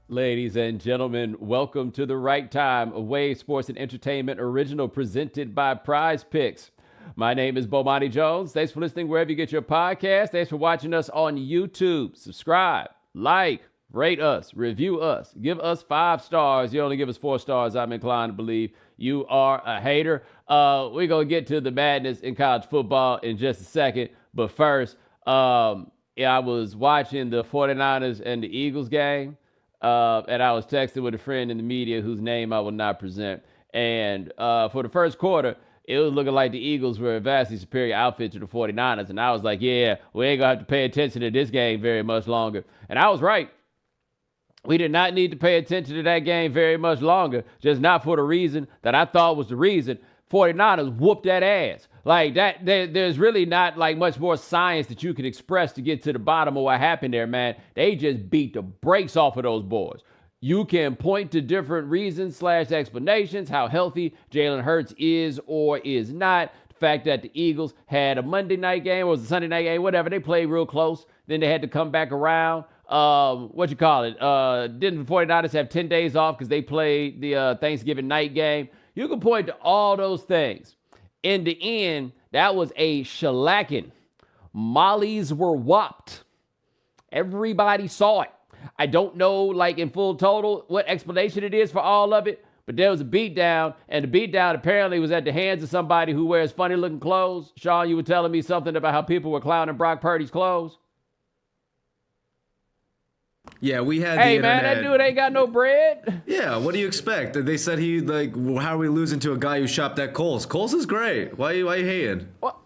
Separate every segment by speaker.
Speaker 1: Ladies and gentlemen, welcome to the right time, a Wave Sports and Entertainment original presented by Prize Picks. My name is Bomani Jones. Thanks for listening wherever you get your podcast. Thanks for watching us on YouTube. Subscribe, like, rate us, review us, give us 5 stars. You only give us 4 stars, I'm inclined to believe you are a hater. We're going to get to the madness in college football in just a second. But first, I was watching the 49ers and the Eagles game. And I was texting with a friend in the media whose name I will not present. And for the first quarter, it was looking like the Eagles were a vastly superior outfit to the 49ers. And I was like, yeah, we ain't going to have to pay attention to this game very much longer. And I was right. We did not need to pay attention to that game very much longer, just not for the reason that I thought was the reason. 49ers whooped that ass. Like that, there's really not like much more science that you can express to get to the bottom of what happened there, man. They just beat the brakes off of those boys. You can point to different reasons / explanations, how healthy Jalen Hurts is or is not. The fact that the Eagles had a Monday night game or was a Sunday night game, whatever, they played real close. Then they had to come back around. Didn't the 49ers have 10 days off because they played the Thanksgiving night game? You can point to all those things. In the end, that was a shellacking. Mollies were whopped. Everybody saw it. I don't know, like in full total, what explanation it is for all of it, but there was a beatdown, and the beatdown apparently was at the hands of somebody who wears funny-looking clothes. Sean, you were telling me something about how people were clowning Brock Purdy's clothes.
Speaker 2: Yeah, we had.
Speaker 1: Hey, man, that dude ain't got no bread.
Speaker 2: Yeah, what do you expect? They said how are we losing to a guy who shopped at Kohl's? Kohl's is great. Why you hating?
Speaker 1: What?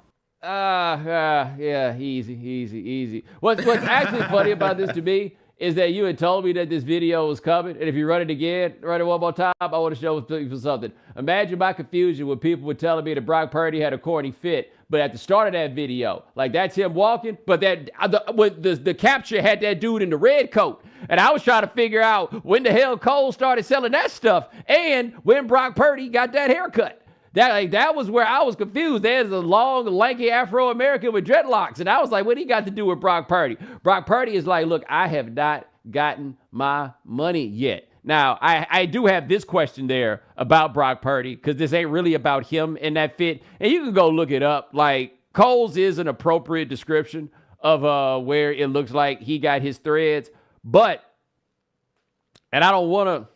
Speaker 1: Yeah, easy. What's actually funny about this to me is that you had told me that this video was coming, and if you run it again, run it one more time, I want to show people something. Imagine my confusion when people were telling me that Brock Purdy had a corny fit, but at the start of that video, like that's him walking, but the capture had that dude in the red coat, and I was trying to figure out when the hell Cole started selling that stuff, and when Brock Purdy got that haircut. That was where I was confused. There's a long, lanky Afro-American with dreadlocks. And I was like, what he got to do with Brock Purdy? Brock Purdy is like, look, I have not gotten my money yet. Now, I do have this question there about Brock Purdy, because this ain't really about him in that fit. And you can go look it up. Like, Cole's is an appropriate description of where it looks like he got his threads. But, and I don't want to,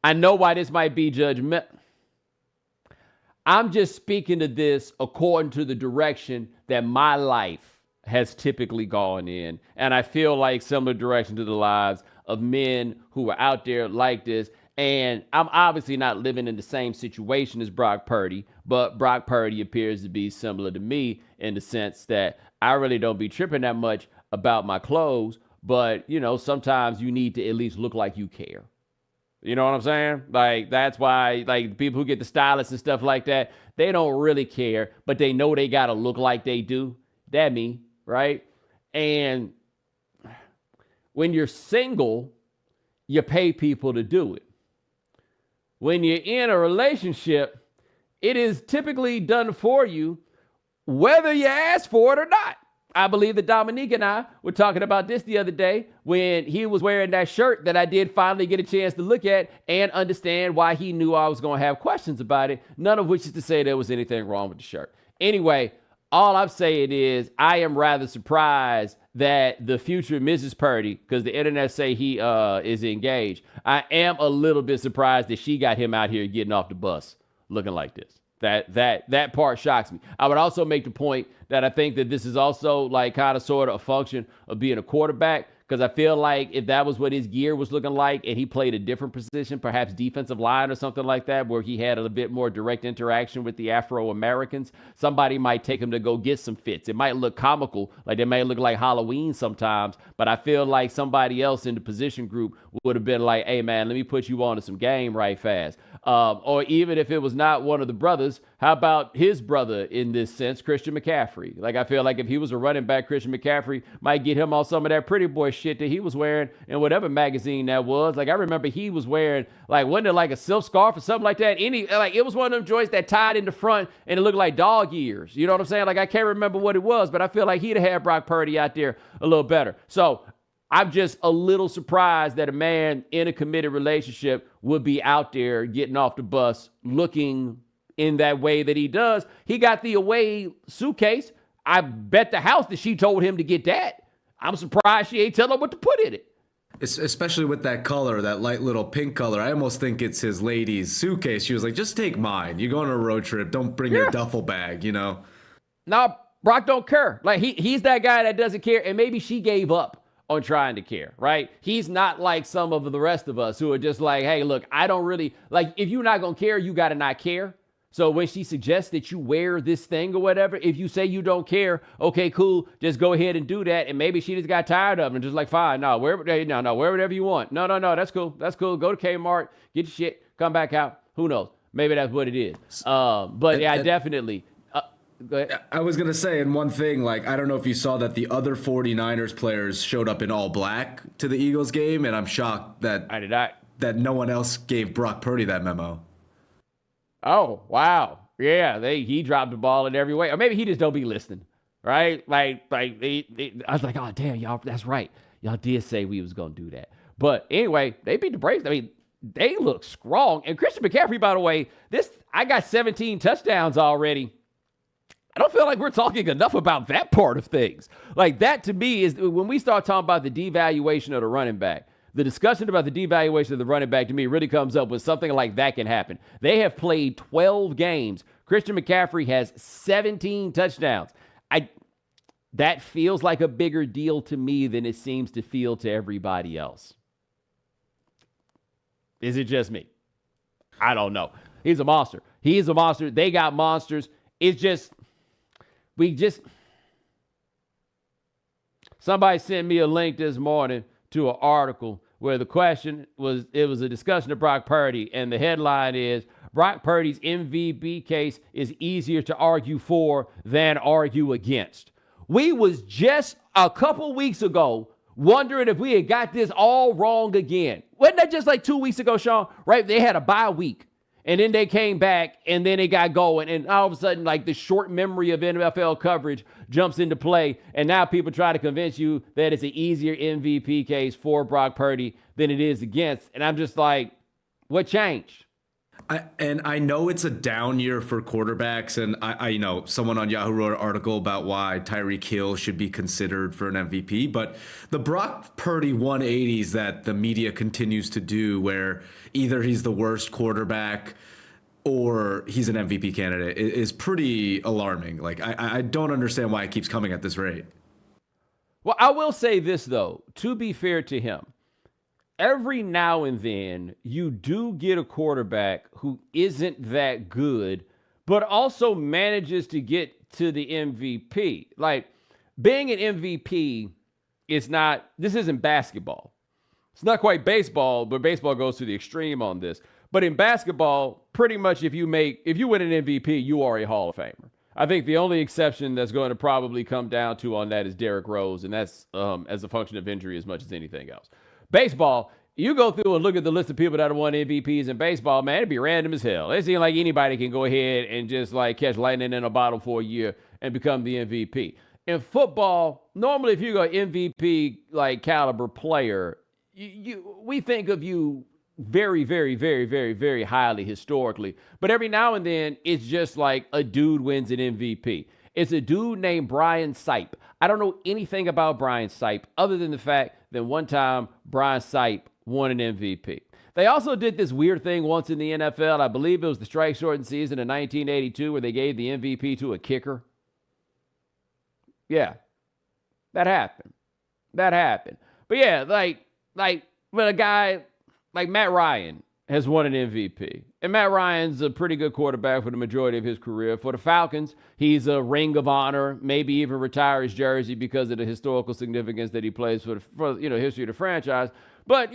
Speaker 1: I know why this might be judgmental. I'm just speaking to this according to the direction that my life has typically gone in. And I feel like similar direction to the lives of men who are out there like this. And I'm obviously not living in the same situation as Brock Purdy, but Brock Purdy appears to be similar to me in the sense that I really don't be tripping that much about my clothes. But, you know, sometimes you need to at least look like you care. You know what I'm saying? Like, that's why, like, people who get the stylists and stuff like that, they don't really care, but they know they got to look like they do. That me, right? And when you're single, you pay people to do it. When you're in a relationship, it is typically done for you, whether you ask for it or not. I believe that Dominique and I were talking about this the other day when he was wearing that shirt that I did finally get a chance to look at and understand why he knew I was going to have questions about it, none of which is to say there was anything wrong with the shirt. Anyway, all I'm saying is I am rather surprised that the future Mrs. Purdy, because the internet say he is engaged, I am a little bit surprised that she got him out here getting off the bus looking like this. That part shocks me. I would also make the point that I think that this is also like kind of sort of a function of being a quarterback, because I feel like if that was what his gear was looking like and he played a different position, perhaps defensive line or something like that, where he had a bit more direct interaction with the Afro-Americans, somebody might take him to go get some fits. It might look comical, like it may look like Halloween sometimes, but I feel like somebody else in the position group would have been like, hey man, let me put you on to some game right fast. Or even if it was not one of the brothers, how about his brother in this sense, Christian McCaffrey? Like, I feel like if he was a running back, Christian McCaffrey might get him on some of that pretty boy shit that he was wearing in whatever magazine that was. Like, I remember he was wearing, like, wasn't it like a silk scarf or something like that? It was one of them joints that tied in the front and it looked like dog ears. You know what I'm saying? Like, I can't remember what it was, but I feel like he'd have had Brock Purdy out there a little better. So I'm just a little surprised that a man in a committed relationship would be out there getting off the bus looking in that way that he does. He got the away suitcase. I bet the house that she told him to get that. I'm surprised she ain't tell him what to put in it.
Speaker 2: Especially with that color, that light little pink color. I almost think it's his lady's suitcase. She was like, just take mine. You're going on a road trip. Don't bring your duffel bag, you know?
Speaker 1: No, Brock don't care. Like, he's that guy that doesn't care, and maybe she gave up on trying to care, right? He's not like some of the rest of us who are just like, hey, look, I don't really, like, if you're not going to care, you got to not care. So when she suggests that you wear this thing or whatever, if you say you don't care, okay, cool, just go ahead and do that. And maybe she just got tired of it and just like, fine, wear whatever you want. No, that's cool. That's cool. Go to Kmart, get your shit, come back out. Who knows? Maybe that's what it is. But yeah, I definitely. Go ahead.
Speaker 2: I was going to say, and one thing, like, I don't know if you saw that the other 49ers players showed up in all black to the Eagles game, and I'm shocked that
Speaker 1: I did not.
Speaker 2: That no one else gave Brock Purdy that memo.
Speaker 1: Oh, wow. Yeah, he dropped the ball in every way. Or maybe he just don't be listening, right? I was like, oh, damn, y'all, that's right. Y'all did say we was going to do that. But anyway, they beat the Braves. I mean, they look strong. And Christian McCaffrey, by the way, I got 17 touchdowns already. I don't feel like we're talking enough about that part of things. Like, that to me is when we start talking about the devaluation of the running back. The discussion about the devaluation of the running back to me really comes up when something like that can happen. They have played 12 games. Christian McCaffrey has 17 touchdowns. That feels like a bigger deal to me than it seems to feel to everybody else. Is it just me? I don't know. He's a monster. He's a monster. They got monsters. It's just, somebody sent me a link this morning to an article where the question was, it was a discussion of Brock Purdy, and the headline is, Brock Purdy's MVP case is easier to argue for than argue against. We was just a couple weeks ago wondering if we had got this all wrong again. Wasn't that just like 2 weeks ago, Sean? Right? They had a bye week, and then they came back, and then it got going, and all of a sudden, like, the short memory of NFL coverage jumps into play, and now people try to convince you that it's an easier MVP case for Brock Purdy than it is against, and I'm just like, what changed?
Speaker 2: I know it's a down year for quarterbacks, and I know someone on Yahoo wrote an article about why Tyreek Hill should be considered for an MVP, but the Brock Purdy 180s that the media continues to do, where either he's the worst quarterback or he's an MVP candidate, is pretty alarming. Like, I don't understand why it keeps coming at this rate.
Speaker 1: Well, I will say this, though, to be fair to him. Every now and then, you do get a quarterback who isn't that good, but also manages to get to the MVP. Like, being an MVP is not, this isn't basketball. It's not quite baseball, but baseball goes to the extreme on this. But in basketball, pretty much if you win an MVP, you are a Hall of Famer. I think the only exception that's going to probably come down to on that is Derrick Rose, and that's as a function of injury as much as anything else. Baseball, you go through and look at the list of people that have won MVPs in baseball, man, it'd be random as hell. It seems like anybody can go ahead and just like catch lightning in a bottle for a year and become the MVP. In football, normally if you go MVP like caliber player, we think of you very, very, very, very, very highly historically. But every now and then, it's just like a dude wins an MVP. It's a dude named Brian Sipe. I don't know anything about Brian Sipe other than the fact that one time Brian Sipe won an MVP. They also did this weird thing once in the NFL. I believe it was the strike-shortened season in 1982 where they gave the MVP to a kicker. Yeah, that happened. But yeah, like when a guy like Matt Ryan has won an MVP. And Matt Ryan's a pretty good quarterback for the majority of his career. For the Falcons, he's a Ring of Honor, maybe even retire his jersey because of the historical significance that he plays for history of the franchise. But,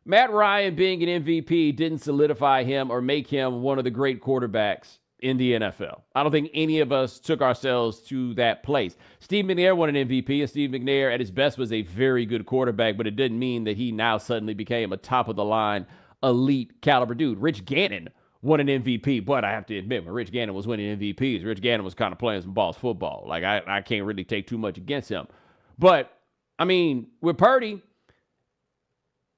Speaker 1: Matt Ryan being an MVP didn't solidify him or make him one of the great quarterbacks in the NFL. I don't think any of us took ourselves to that place. Steve McNair won an MVP, and Steve McNair at his best was a very good quarterback, but it didn't mean that he now suddenly became a top-of-the-line elite caliber dude. Rich Gannon won an MVP, but I have to admit, when Rich Gannon was winning MVPs, Rich Gannon was kind of playing some boss football. Like, I can't really take too much against him. But I mean, with Purdy,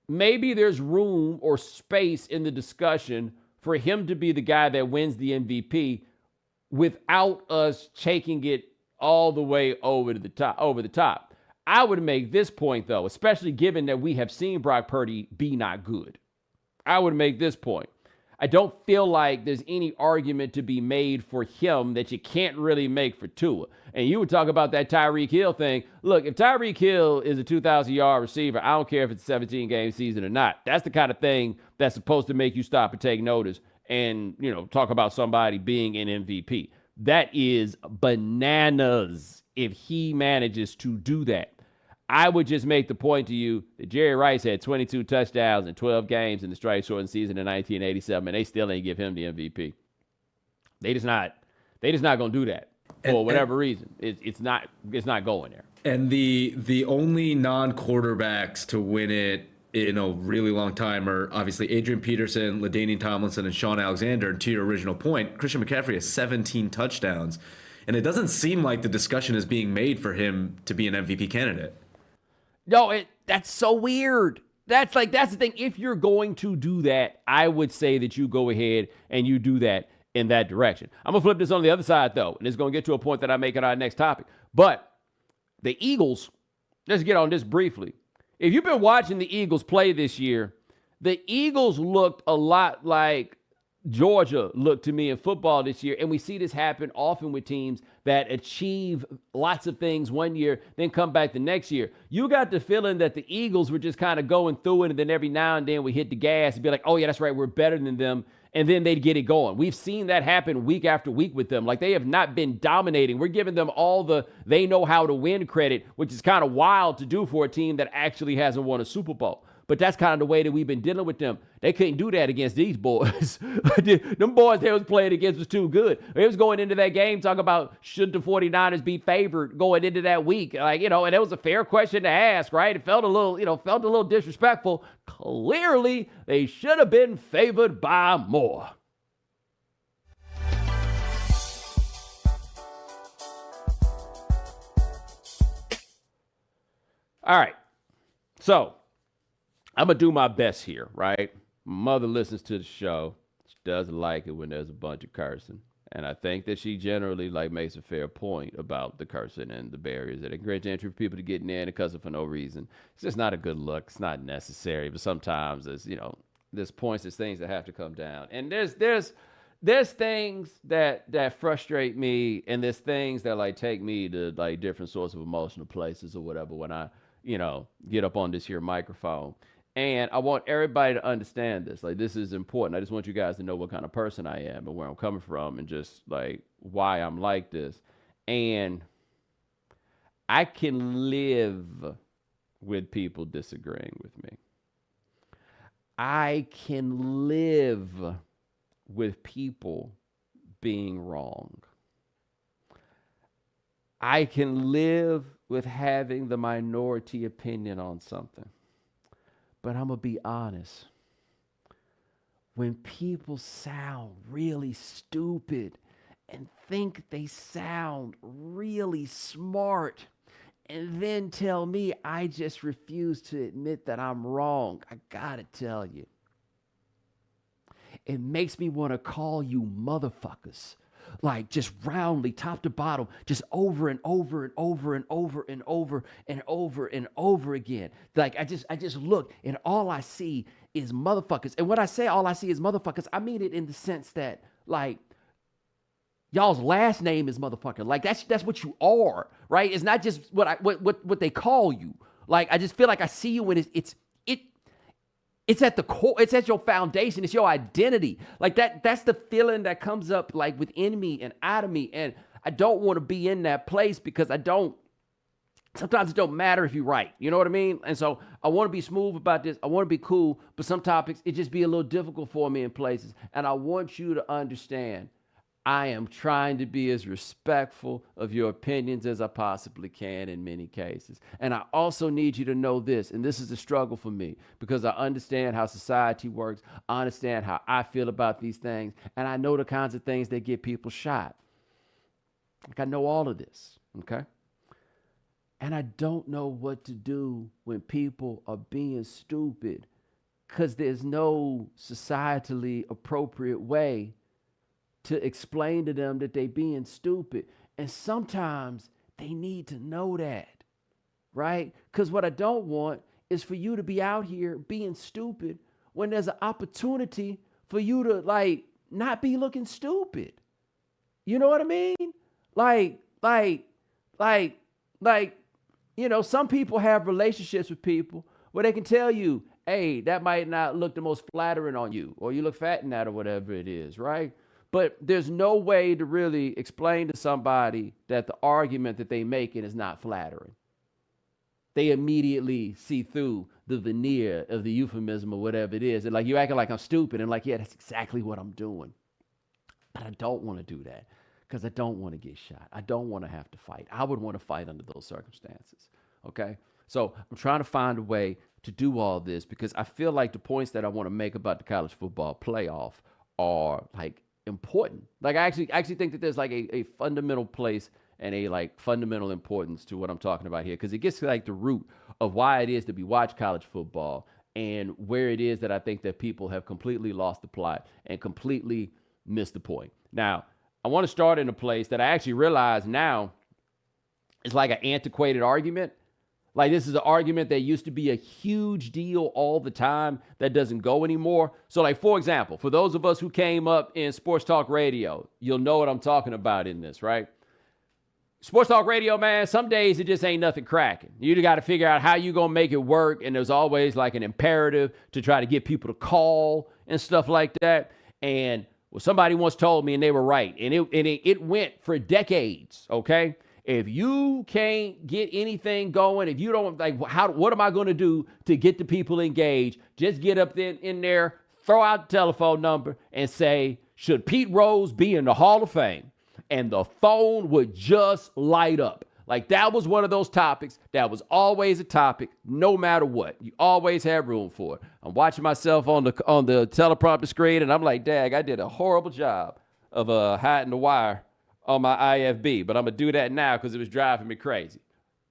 Speaker 1: maybe there's room or space in the discussion for him to be the guy that wins the MVP without us taking it all the way over the top. I would make this point, though, especially given that we have seen Brock Purdy be not good. I would make this point. I don't feel like there's any argument to be made for him that you can't really make for Tua. And you would talk about that Tyreek Hill thing. Look, if Tyreek Hill is a 2,000-yard receiver, I don't care if it's a 17-game season or not. That's the kind of thing that's supposed to make you stop and take notice and, talk about somebody being an MVP. That is bananas if he manages to do that. I would just make the point to you that Jerry Rice had 22 touchdowns in 12 games in the strike-shortened season in 1987, and they still ain't give him the MVP. They just not going to do that for whatever reason. It's not going there.
Speaker 2: And the only non-quarterbacks to win it in a really long time are obviously Adrian Peterson, LaDainian Tomlinson, and Sean Alexander. And to your original point, Christian McCaffrey has 17 touchdowns, and it doesn't seem like the discussion is being made for him to be an MVP candidate.
Speaker 1: No, that's so weird. That's the thing. If you're going to do that, I would say that you go ahead and you do that in that direction. I'm going to flip this on the other side, though, and it's going to get to a point that I make in our next topic. But the Eagles, let's get on this briefly. If you've been watching the Eagles play this year, the Eagles looked a lot like Georgia looked to me in football this year, and we see this happen often with teams that achieve lots of things one year, then come back the next year. You got the feeling that the Eagles were just kind of going through it, and then every now and then we hit the gas and be like, oh, yeah, that's right, we're better than them, and then they'd get it going. We've seen that happen week after week with them. Like, they have not been dominating. We're giving them all the they know how to win credit, which is kind of wild to do for a team that actually hasn't won a Super Bowl. But that's kind of the way that we've been dealing with them. They couldn't do that against these boys. Them boys they was playing against was too good. They was going into that game talking about should the 49ers be favored going into that week. And it was a fair question to ask, right? It felt a little disrespectful. Clearly, they should have been favored by more. All right. So, I'm going to do my best here, right? My mother listens to the show. She doesn't like it when there's a bunch of cursing. And I think that she generally makes a fair point about the cursing and the barriers that encourage entry for people to get in there and cussing for no reason. It's just not a good look. It's not necessary. But sometimes there's points, there's things that have to come down. And there's things that frustrate me, and there's things that take me to different sorts of emotional places or whatever when I, get up on this here microphone. And I want everybody to understand this. This is important. I just want you guys to know what kind of person I am and where I'm coming from and just why I'm like this. And I can live with people disagreeing with me. I can live with people being wrong. I can live with having the minority opinion on something. But I'm going to be honest. When people sound really stupid and think they sound really smart and then tell me I just refuse to admit that I'm wrong, I got to tell you, it makes me want to call you motherfuckers. Just roundly, top to bottom, just over and over and over and over and over and over and over again. I just look and all I see is motherfuckers. And when I say all I see is motherfuckers, I mean it in the sense that y'all's last name is motherfucker. That's what you are, right? It's not just what they call you. I just feel like I see you when it's at the core. It's at your foundation. It's your identity. That's the feeling that comes up within me and out of me. And I don't want to be in that place because sometimes it don't matter if you're right. You know what I mean? And so I want to be smooth about this. I want to be cool, but some topics, it just be a little difficult for me in places. And I want you to understand, I am trying to be as respectful of your opinions as I possibly can in many cases. And I also need you to know this, and this is a struggle for me because I understand how society works. I understand how I feel about these things, and I know the kinds of things that get people shot. I know all of this, okay? And I don't know what to do when people are being stupid because there's no societally appropriate way to explain to them that they being stupid. And sometimes they need to know that, right? Because what I don't want is for you to be out here being stupid when there's an opportunity for you to like not be looking stupid. You know what I mean? Like, some people have relationships with people where they can tell you, hey, that might not look the most flattering on you, or you look fat in that, or whatever it is, right? But there's no way to really explain to somebody that the argument that they making is not flattering. They immediately see through the veneer of the euphemism or whatever it is. And like, you acting like I'm stupid. And like, yeah, that's exactly what I'm doing. But I don't want to do that because I don't want to get shot. I don't want to have to fight. I would want to fight under those circumstances. Okay. So I'm trying to find a way to do all this because I feel like the points that I want to make about the college football playoff are like important. Like I actually think that there's like a fundamental place and a like fundamental importance to what I'm talking about here, because it gets to like the root of why it is that we watch college football and where it is that I think that people have completely lost the plot and completely missed the point. Now, I want to start in a place that I actually realize now is like an antiquated argument. Like this is an argument that used to be a huge deal all the time that doesn't go anymore. So like, for example, for those of us who came up in sports talk radio, you'll know what I'm talking about in this, right? Sports talk radio, man, some days it just ain't nothing cracking. You got to figure out how you going to make it work. And there's always like an imperative to try to get people to call and stuff like that. And well, somebody once told me, and they were right. And it went for decades, okay? If you can't get anything going, if you don't, like, what am I going to do to get the people engaged? Just get up in there, throw out the telephone number and say, should Pete Rose be in the Hall of Fame? And the phone would just light up. Like that was one of those topics that was always a topic, no matter what. You always had room for it. I'm watching myself on the teleprompter screen, and I'm like, dag, I did a horrible job of hiding the wire on my IFB, but I'm going to do that now because it was driving me crazy.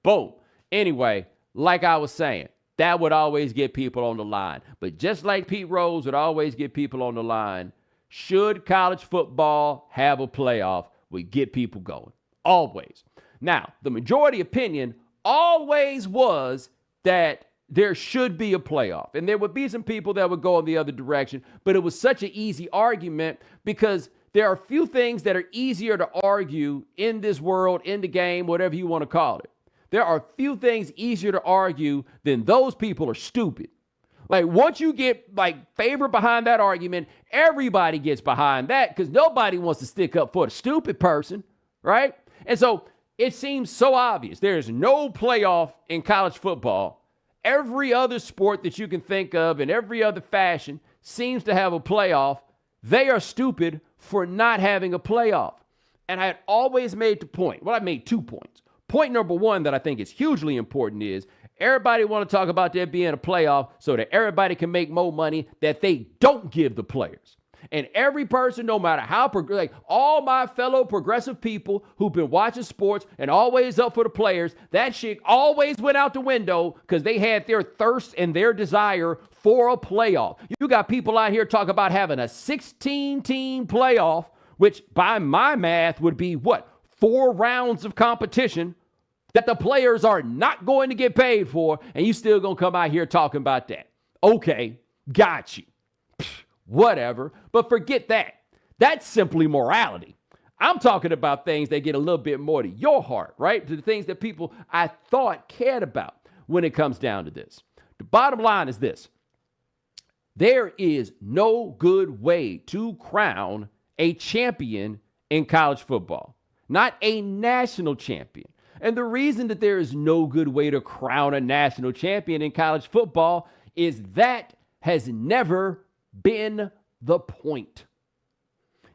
Speaker 1: Boom. Anyway, like I was saying, that would always get people on the line. But just like Pete Rose would always get people on the line, should college football have a playoff? We get people going. Always. Now, the majority opinion always was that there should be a playoff. And there would be some people that would go in the other direction, but it was such an easy argument because there are few things that are easier to argue in this world, in the game, whatever you want to call it. There are few things easier to argue than those people are stupid. Like once you get like favor behind that argument, everybody gets behind that because nobody wants to stick up for the stupid person, right? And so it seems so obvious. There's no playoff in college football. Every other sport that you can think of in every other fashion seems to have a playoff. They are stupid for not having a playoff. And I had always made the point. Well, I made 2 points. Point number one that I think is hugely important is everybody want to talk about there being a playoff so that everybody can make more money that they don't give the players. And every person, no matter how, like all my fellow progressive people who've been watching sports and always up for the players, that shit always went out the window because they had their thirst and their desire for a playoff. You got people out here talking about having a 16-team playoff, which by my math would be what? 4 rounds of competition that the players are not going to get paid for, and you still gonna come out here talking about that. Okay, got you. Whatever, but forget that. That's simply morality. I'm talking about things that get a little bit more to your heart, right? To the things that people I thought cared about when it comes down to this. The bottom line is this. There is no good way to crown a champion in college football, not a national champion. And the reason that there is no good way to crown a national champion in college football is that has never been the point.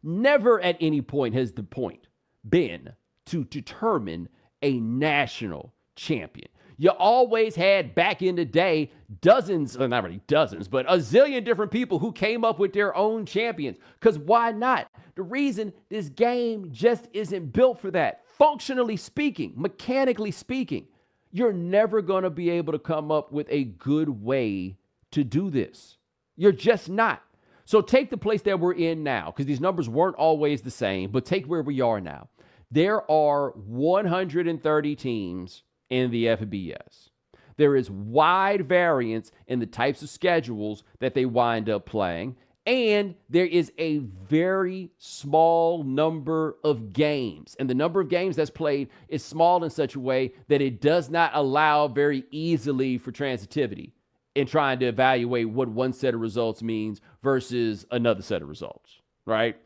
Speaker 1: Never at any point has the point been to determine a national champion. You always had back in the day dozens, not really dozens, but a zillion different people who came up with their own champions. Because why not? The reason this game just isn't built for that. Functionally speaking, mechanically speaking, You're never going to be able to come up with a good way to do this. You're just not. So take the place that we're in now, because these numbers weren't always the same, but take where we are now. There are 130 teams in the FBS. There is wide variance in the types of schedules that they wind up playing, and there is a very small number of games. And the number of games that's played is small in such a way that it does not allow very easily for transitivity in trying to evaluate what one set of results means versus another set of results, right?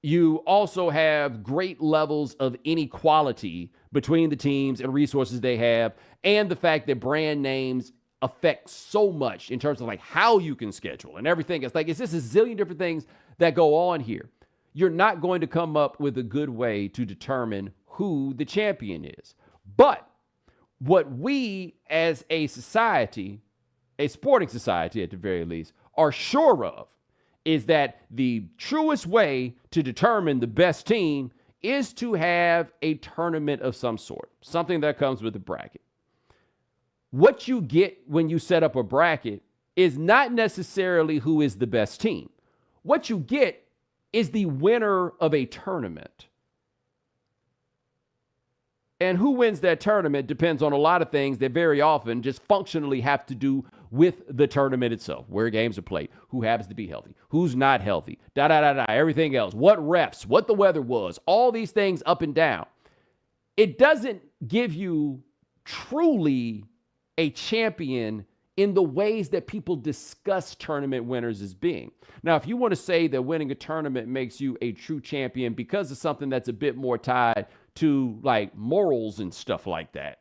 Speaker 1: You also have great levels of inequality between the teams and resources they have, and the fact that brand names affect so much in terms of like how you can schedule and everything. It's like, it's just a zillion different things that go on here. You're not going to come up with a good way to determine who the champion is. But what we as a society, a sporting society at the very least, are sure of is that the truest way to determine the best team is to have a tournament of some sort, something that comes with a bracket. What you get when you set up a bracket is not necessarily who is the best team. What you get is the winner of a tournament. And who wins that tournament depends on a lot of things that very often just functionally have to do with the tournament itself, where games are played, who happens to be healthy, who's not healthy, everything else, what refs, what the weather was, all these things up and down. It doesn't give you truly a champion in the ways that people discuss tournament winners as being. Now, if you want to say that winning a tournament makes you a true champion because of something that's a bit more tied to like morals and stuff like that,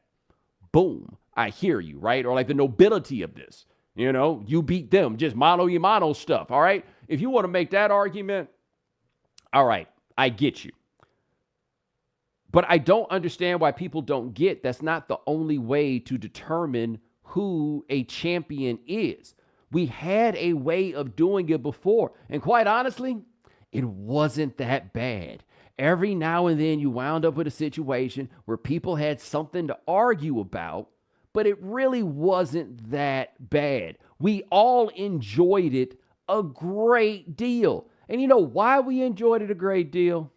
Speaker 1: boom, I hear you, right? Or like the nobility of this, you know, you beat them, just mano y mano stuff, all right? If you want to make that argument, all right, I get you. But I don't understand why people don't get that's not the only way to determine who a champion is. We had a way of doing it before, and quite honestly, it wasn't that bad. Every now and then you wound up with a situation where people had something to argue about, but it really wasn't that bad. We all enjoyed it a great deal. And you know why we enjoyed it a great deal?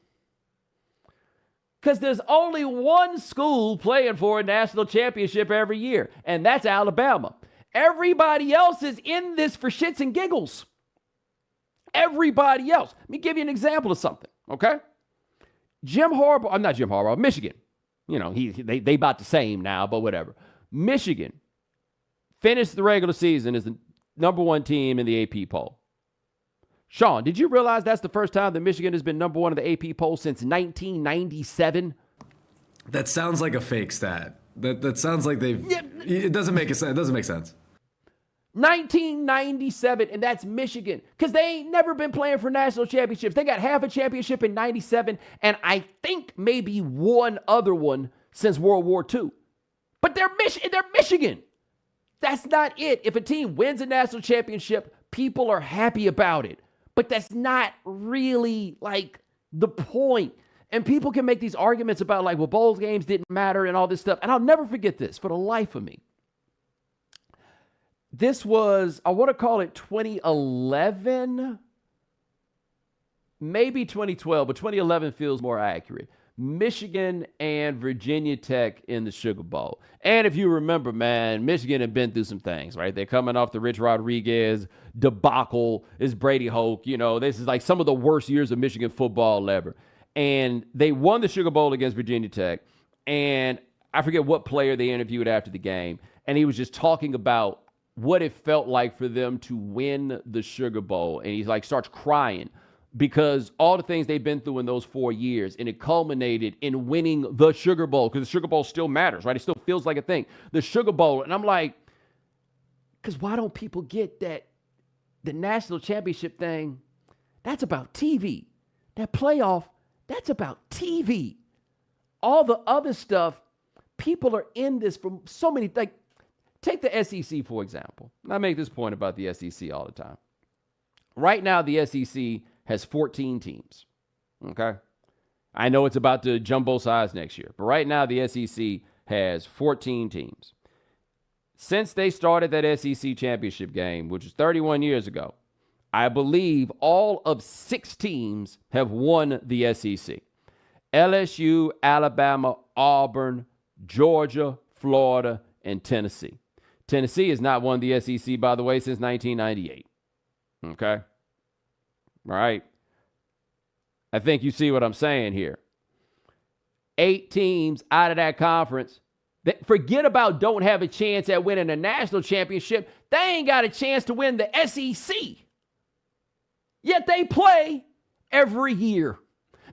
Speaker 1: Because there's only one school playing for a national championship every year, and that's Alabama. Everybody else is in this for shits and giggles. Everybody else. Let me give you an example of something, okay? Michigan. You know, they about the same now, but whatever. Michigan finished the regular season as the number one team in the AP poll. Sean, did you realize that's the first time that Michigan has been number one in the AP poll since 1997?
Speaker 2: That sounds like a fake stat. That sounds like they've... Yeah. It doesn't make sense. It doesn't make sense.
Speaker 1: 1997, and that's Michigan, because they ain't never been playing for national championships. They got half a championship in 97, and I think maybe one other one since World War II. But they're Michigan. That's not it. If a team wins a national championship, people are happy about it. But that's not really like the point. And people can make these arguments about like, well, bowl games didn't matter and all this stuff. And I'll never forget this for the life of me. This was, I want to call it 2011, maybe 2012, but 2011 feels more accurate. Michigan and Virginia Tech in the Sugar Bowl. And if you remember, man, Michigan had been through some things, right? They're coming off the Rich Rodriguez debacle. Is Brady Hoke. You know, this is like some of the worst years of Michigan football ever. And they won the Sugar Bowl against Virginia Tech. And I forget what player they interviewed after the game. And he was just talking about what it felt like for them to win the Sugar Bowl. And he's like, starts crying because all the things they've been through in those 4 years, and it culminated in winning the Sugar Bowl, because the Sugar Bowl still matters, right? It still feels like a thing. The Sugar Bowl. And I'm like, because why don't people get that the national championship thing, that's about TV. That playoff, that's about TV. All the other stuff, people are in this from so many, like, take the SEC, for example. I make this point about the SEC all the time. Right now, the SEC has 14 teams, okay? I know it's about to jumbo size next year, but right now the SEC has 14 teams. Since they started that SEC championship game, which was 31 years ago, I believe all of 6 teams have won the SEC. LSU, Alabama, Auburn, Georgia, Florida, and Tennessee. Tennessee has not won the SEC, by the way, since 1998. Okay? All right? I think you see what I'm saying here. 8 teams out of that conference. Forget about don't have a chance at winning a national championship. They ain't got a chance to win the SEC. Yet they play every year.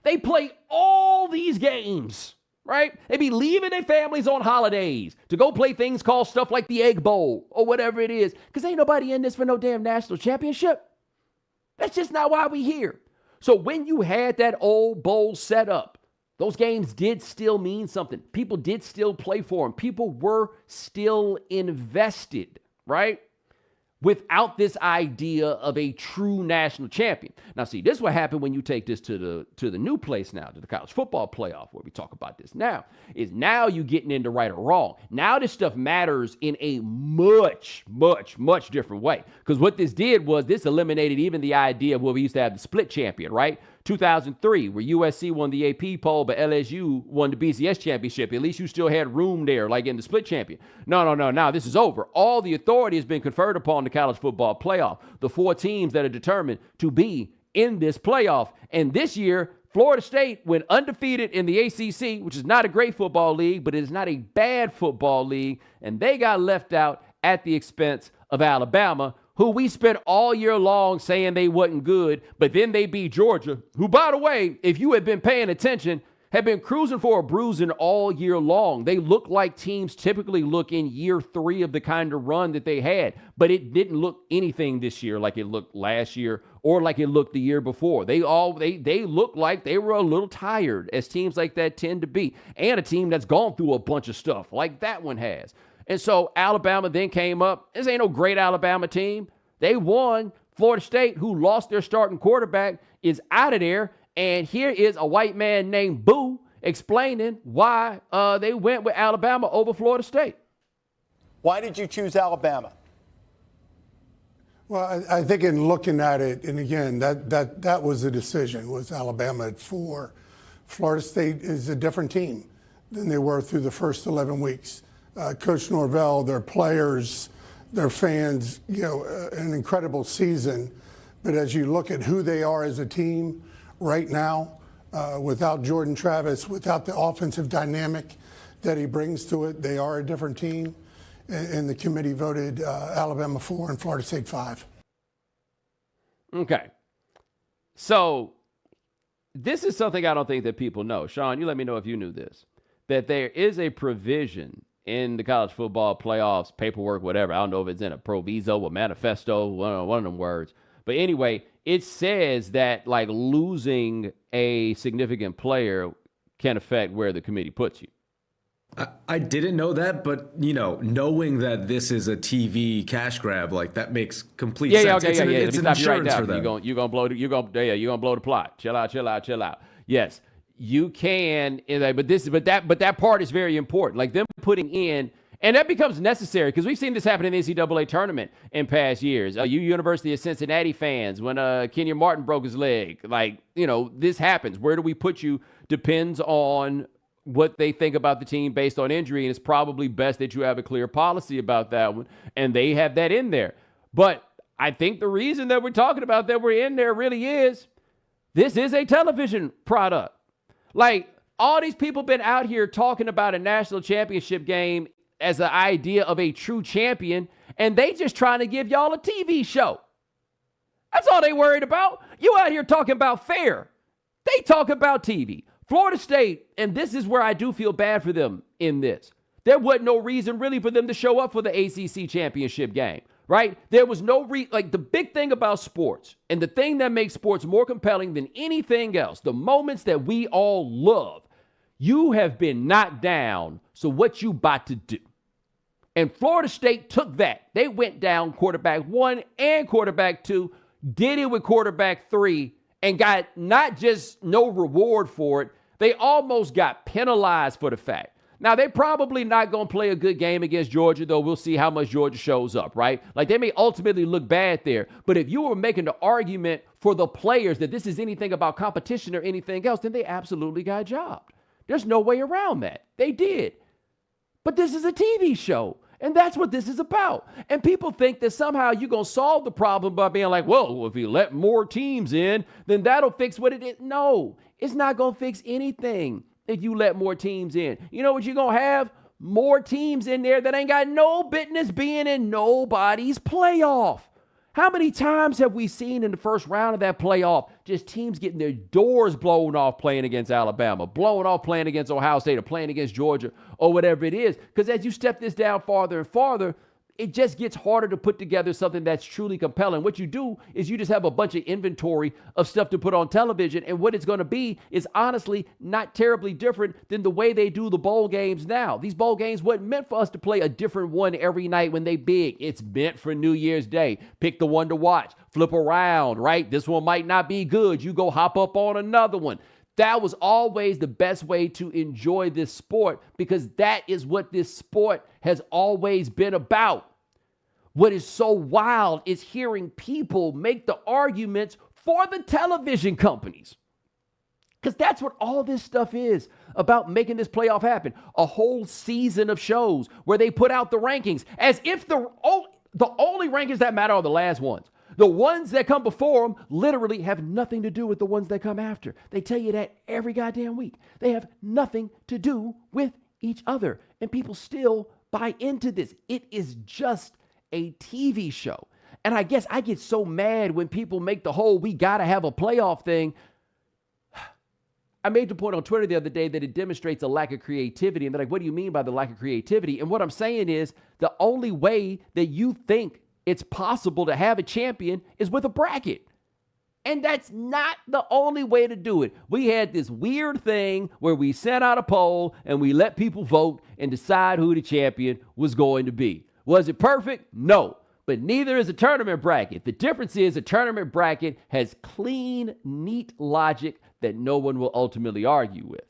Speaker 1: They play all these games, right? They be leaving their families on holidays to go play things called stuff like the Egg Bowl or whatever it is, because ain't nobody in this for no damn national championship. That's just not why we here. So when you had that old bowl set up, those games did still mean something. People did still play for them. People were still invested, right? Without this idea of a true national champion. Now, see, this is what happened when you take this to the new place now, to the college football playoff, where we talk about this now, is now you getting into right or wrong. Now this stuff matters in a much, much, much different way. Because what this did was this eliminated even the idea of where we used to have the split champion, right? 2003, where USC won the AP poll, but LSU won the BCS championship. At least you still had room there, like in the split champion. No. Now this is over. All the authority has been conferred upon the college football playoff. The 4 teams that are determined to be in this playoff. And this year, Florida State went undefeated in the ACC, which is not a great football league, but it is not a bad football league. And they got left out at the expense of Alabama, who we spent all year long saying they wasn't good, but then they beat Georgia, who, by the way, if you had been paying attention, have been cruising for a bruising all year long. They look like teams typically look in year 3 of the kind of run that they had, but it didn't look anything this year like it looked last year or like it looked the year before. They looked like they were a little tired, as teams like that tend to be, and a team that's gone through a bunch of stuff like that one has. And so Alabama then came up. This ain't no great Alabama team. They won. Florida State, who lost their starting quarterback, is out of there. And here is a white man named Boo explaining why they went with Alabama over Florida State.
Speaker 3: Why did you choose Alabama?
Speaker 4: Well, I think in looking at it, and again, that was the decision, was Alabama at 4. Florida State is a different team than they were through the first 11 weeks. Coach Norvell, their players, their fans, an incredible season. But as you look at who they are as a team right now, without Jordan Travis, without the offensive dynamic that he brings to it, they are a different team. And the committee voted Alabama 4 and Florida State 5.
Speaker 1: Okay. So this is something I don't think that people know. Sean, you let me know if you knew this, that there is a provision in the college football playoffs, paperwork, whatever. I don't know if it's in a proviso or manifesto, one of them words. But anyway, it says that like losing a significant player can affect where the committee puts you.
Speaker 2: I didn't know that, but knowing that this is a TV cash grab, like that makes complete sense. It's an insurance for them.
Speaker 1: You're gonna blow the plot. Chill out. Yes. You can, but that part is very important. Like them putting in, and that becomes necessary because we've seen this happen in the NCAA tournament in past years. You University of Cincinnati fans, when Kenyon Martin broke his leg, this happens. Where do we put you depends on what they think about the team based on injury, and it's probably best that you have a clear policy about that one, and they have that in there. But I think the reason that we're talking about that we're in there really is this is a television product. Like, all these people been out here talking about a national championship game as the idea of a true champion, and they just trying to give y'all a TV show. That's all they worried about. You out here talking about fair. They talk about TV. Florida State, and this is where I do feel bad for them in this. There wasn't no reason really for them to show up for the ACC championship game, right? There was no the big thing about sports, and the thing that makes sports more compelling than anything else, the moments that we all love, you have been knocked down, so what you about to do? And Florida State took that. They went down quarterback 1 and quarterback 2, did it with quarterback 3, and got not just no reward for it, they almost got penalized for the fact Now, they're probably not going to play a good game against Georgia, though. We'll see how much Georgia shows up, right? Like, they may ultimately look bad there. But if you were making the argument for the players that this is anything about competition or anything else, then they absolutely got jobbed. There's no way around that. They did. But this is a TV show. And that's what this is about. And people think that somehow you're going to solve the problem by being like, well, if you let more teams in, then that'll fix what it is. No, it's not going to fix anything if you let more teams in. You know what you're going to have? More teams in there that ain't got no business being in nobody's playoff. How many times have we seen in the first round of that playoff just teams getting their doors blown off playing against Alabama, blowing off playing against Ohio State or playing against Georgia or whatever it is? Because as you step this down farther and farther, it just gets harder to put together something that's truly compelling. What you do is you just have a bunch of inventory of stuff to put on television, and what it's going to be is honestly not terribly different than the way they do the bowl games now. These bowl games wasn't meant for us to play a different one every night when they big. It's meant for New Year's Day. Pick the one to watch, flip around, right? This one might not be good. You go hop up on another one. That was always the best way to enjoy this sport because that is what this sport has always been about. What is so wild is hearing people make the arguments for the television companies. Because that's what all this stuff is about, making this playoff happen. A whole season of shows where they put out the rankings as if the only rankings that matter are the last ones. The ones that come before them literally have nothing to do with the ones that come after. They tell you that every goddamn week. They have nothing to do with each other. And people still buy into this. It is just a TV show. And I guess I get so mad when people make the whole we got to have a playoff thing. I made the point on Twitter the other day that it demonstrates a lack of creativity. And they're like, what do you mean by the lack of creativity? And what I'm saying is the only way that you think it's possible to have a champion is with a bracket. And that's not the only way to do it. We had this weird thing where we sent out a poll and we let people vote and decide who the champion was going to be. Was it perfect? No. But neither is a tournament bracket. The difference is a tournament bracket has clean, neat logic that no one will ultimately argue with.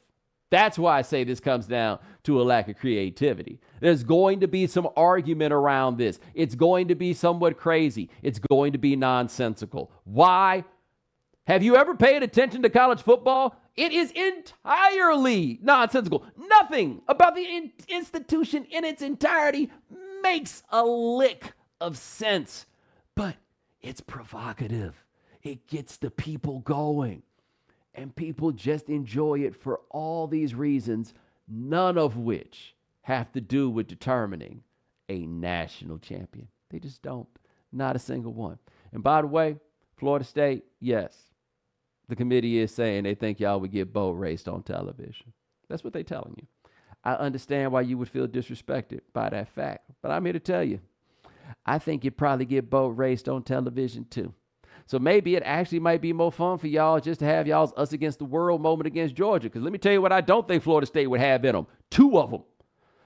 Speaker 1: That's why I say this comes down to a lack of creativity. There's going to be some argument around this. It's going to be somewhat crazy. It's going to be nonsensical. Why? Have you ever paid attention to college football? It is entirely nonsensical. Nothing about the institution in its entirety makes a lick of sense, but it's provocative. It gets the people going. And people just enjoy it for all these reasons, none of which have to do with determining a national champion. They just don't. Not a single one. And by the way, Florida State, yes, the committee is saying they think y'all would get boat raced on television. That's what they're telling you. I understand why you would feel disrespected by that fact, but I'm here to tell you, I think you'd probably get boat raced on television too. So maybe it actually might be more fun for y'all just to have y'all's us against the world moment against Georgia. Because let me tell you what I don't think Florida State would have in them. Two of them.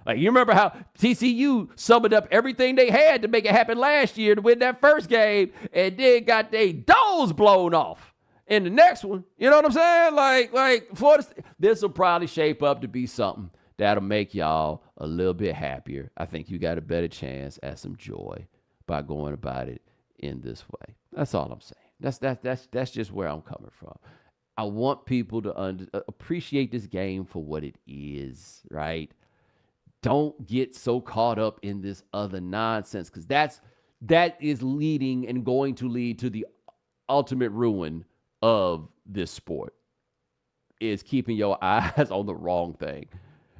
Speaker 1: Like, you remember how TCU summoned up everything they had to make it happen last year to win that first game and then got their doors blown off in the next one. You know what I'm saying? Like Florida State, this will probably shape up to be something that'll make y'all a little bit happier. I think you got a better chance at some joy by going about it in this way. That's all I'm saying. That's just where I'm coming from. I want people to appreciate this game for what it is, right? Don't get so caught up in this other nonsense, because that is leading and going to lead to the ultimate ruin of this sport, is keeping your eyes on the wrong thing.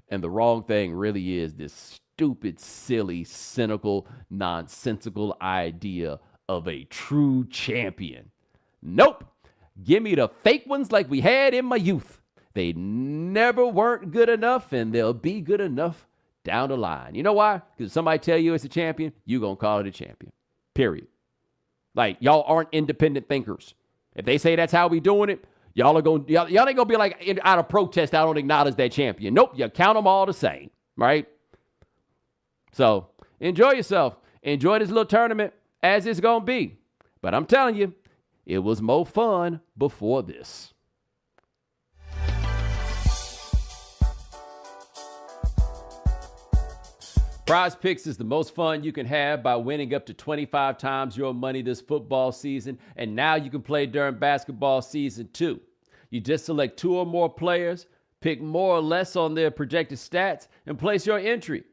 Speaker 1: And the wrong thing really is this stupid, silly, cynical, nonsensical idea of a true champion. Nope. Give me the fake ones like we had in my youth. They never weren't good enough, and they'll be good enough down the line. You know why? Because somebody tell you it's a champion, you're going to call it a champion. Period. Like, y'all aren't independent thinkers. If they say that's how we doing it, y'all ain't going to be like, out of protest, I don't acknowledge that champion. Nope, you count them all the same, right? So, enjoy yourself. Enjoy this little tournament as it's going to be. But I'm telling you, it was more fun before this. Prize Picks is the most fun you can have by winning up to 25 times your money this football season, and now you can play during basketball season too. You just select 2 or more players, pick more or less on their projected stats, and place your entry.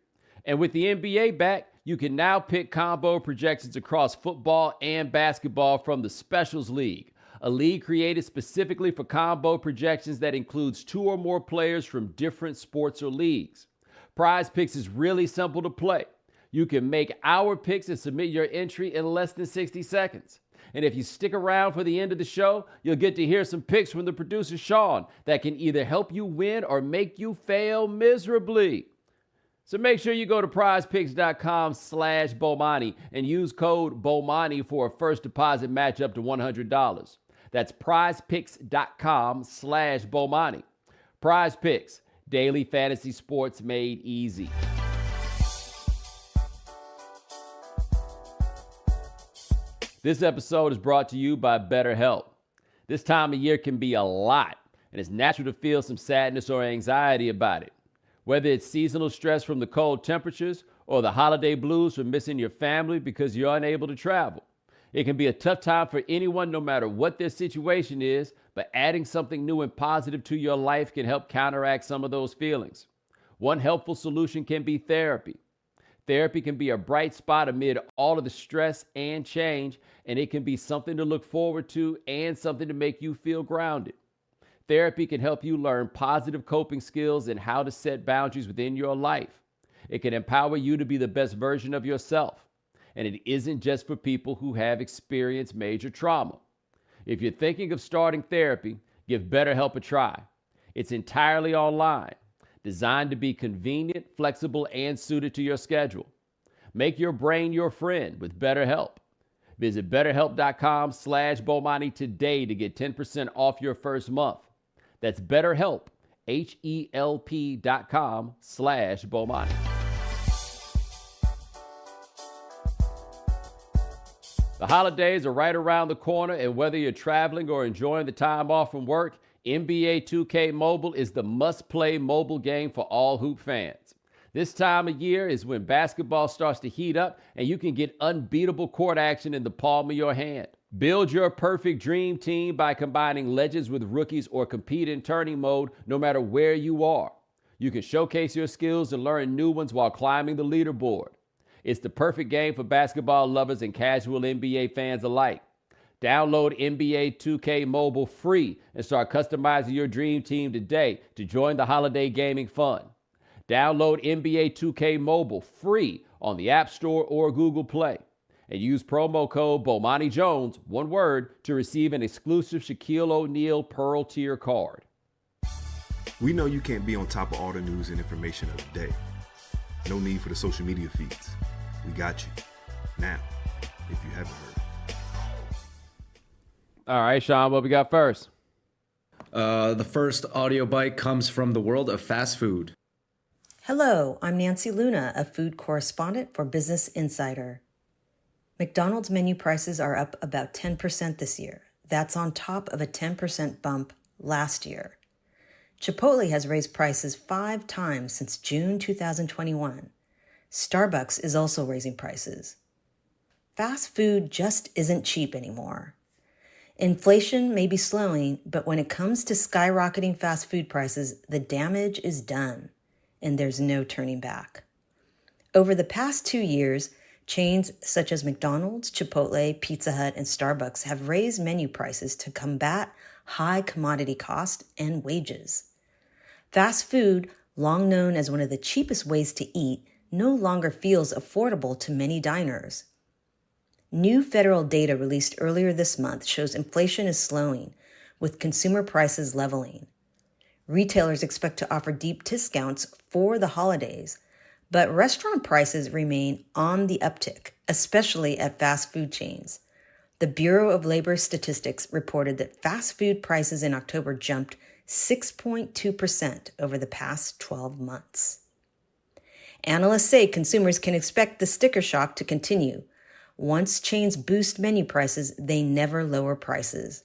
Speaker 1: And with the NBA back, you can now pick combo projections across football and basketball from the Specials League, a league created specifically for combo projections that includes 2 or more players from different sports or leagues. Prize Picks is really simple to play. You can make our picks and submit your entry in less than 60 seconds. And if you stick around for the end of the show, you'll get to hear some picks from the producer Sean that can either help you win or make you fail miserably. So make sure you go to prizepicks.com/Bomani and use code Bomani for a first deposit match up to $100. That's prizepicks.com/Bomani. Prize Picks, daily fantasy sports made easy. This episode is brought to you by BetterHelp. This time of year can be a lot, and it's natural to feel some sadness or anxiety about it. Whether it's seasonal stress from the cold temperatures or the holiday blues from missing your family because you're unable to travel. It can be a tough time for anyone no matter what their situation is, but adding something new and positive to your life can help counteract some of those feelings. One helpful solution can be therapy. Therapy can be a bright spot amid all of the stress and change, and it can be something to look forward to and something to make you feel grounded. Therapy can help you learn positive coping skills and how to set boundaries within your life. It can empower you to be the best version of yourself. And it isn't just for people who have experienced major trauma. If you're thinking of starting therapy, give BetterHelp a try. It's entirely online, designed to be convenient, flexible, and suited to your schedule. Make your brain your friend with BetterHelp. Visit BetterHelp.com /Bomani today to get 10% off your first month. That's BetterHelp, HELP.com /Bomani. The holidays are right around the corner, and whether you're traveling or enjoying the time off from work, NBA 2K Mobile is the must-play mobile game for all hoop fans. This time of year is when basketball starts to heat up, and you can get unbeatable court action in the palm of your hand. Build your perfect dream team by combining legends with rookies or compete in tourney mode no matter where you are. You can showcase your skills and learn new ones while climbing the leaderboard. It's the perfect game for basketball lovers and casual NBA fans alike. Download NBA 2K Mobile free and start customizing your dream team today to join the holiday gaming fun. Download NBA 2K Mobile free on the App Store or Google Play. And use promo code Bomani Jones, one word, to receive an exclusive Shaquille O'Neal Pearl Tier card.
Speaker 5: We know you can't be on top of all the news and information of the day. No need for the social media feeds. We got you. Now, if you haven't heard.
Speaker 1: All right, Sean, what we got first?
Speaker 2: The first audio bite comes from the world of fast food.
Speaker 6: Hello, I'm Nancy Luna, a food correspondent for Business Insider. McDonald's menu prices are up about 10% this year. That's on top of a 10% bump last year. Chipotle has raised prices 5 times since June 2021. Starbucks is also raising prices. Fast food just isn't cheap anymore. Inflation may be slowing, but when it comes to skyrocketing fast food prices, the damage is done, and there's no turning back. Over the past 2 years, chains such as McDonald's, Chipotle, Pizza Hut, and Starbucks have raised menu prices to combat high commodity costs and wages. Fast food, long known as one of the cheapest ways to eat, no longer feels affordable to many diners. New federal data released earlier this month shows inflation is slowing, with consumer prices leveling. Retailers expect to offer deep discounts for the holidays, but restaurant prices remain on the uptick, especially at fast food chains. The Bureau of Labor Statistics reported that fast food prices in October jumped 6.2% over the past 12 months. Analysts say consumers can expect the sticker shock to continue. Once chains boost menu prices, they never lower prices.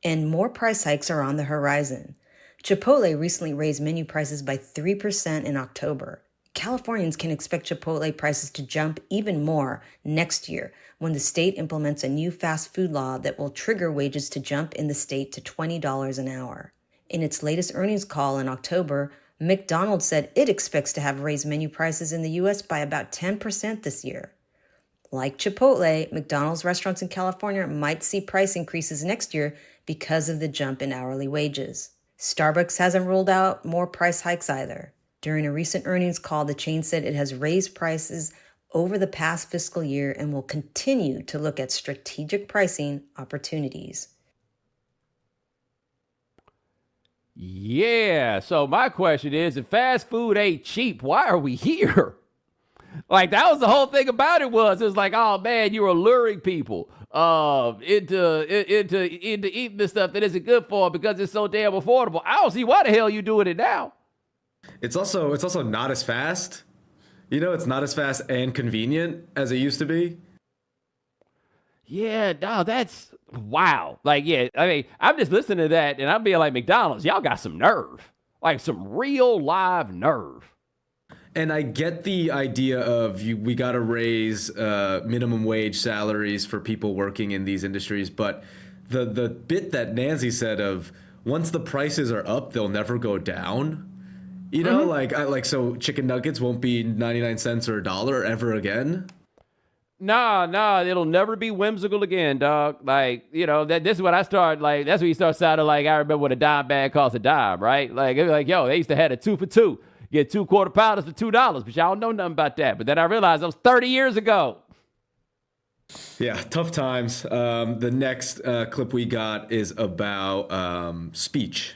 Speaker 6: And more price hikes are on the horizon. Chipotle recently raised menu prices by 3% in October, Californians can expect Chipotle prices to jump even more next year when the state implements a new fast food law that will trigger wages to jump in the state to $20 an hour. In its latest earnings call in October, McDonald's said it expects to have raised menu prices in the U.S. by about 10% this year. Like Chipotle, McDonald's restaurants in California might see price increases next year because of the jump in hourly wages. Starbucks hasn't ruled out more price hikes either. During a recent earnings call, the chain said it has raised prices over the past fiscal year and will continue to look at strategic pricing opportunities.
Speaker 1: Yeah, so my question is, if fast food ain't cheap, why are we here? Like, that was the whole thing about it was like, oh man, you're alluring people into eating this stuff that isn't good for them because it's so damn affordable. I don't see why the hell you doing it now.
Speaker 2: It's also not as fast. You know, it's not as fast and convenient as it used to be.
Speaker 1: Yeah, no, that's wow. Like, yeah, I mean, I'm just listening to that and I'm being like, McDonald's, y'all got some nerve, like some real live nerve.
Speaker 2: And I get the idea of we got to raise minimum wage salaries for people working in these industries, but the bit that Nancy said of once the prices are up, they'll never go down. You know, so chicken nuggets won't be 99 cents or $1 ever again.
Speaker 1: Nah, it'll never be whimsical again, dog. Like, you know, this is what I start, like, that's when you start sounding like, I remember when a dime bag cost a dime, right? Like, it was like, yo, they used to have a 2 for $2. Get 2 quarter pounders for $2, but y'all don't know nothing about that. But then I realized that was 30 years ago.
Speaker 2: Yeah, tough times. The next clip we got is about speech.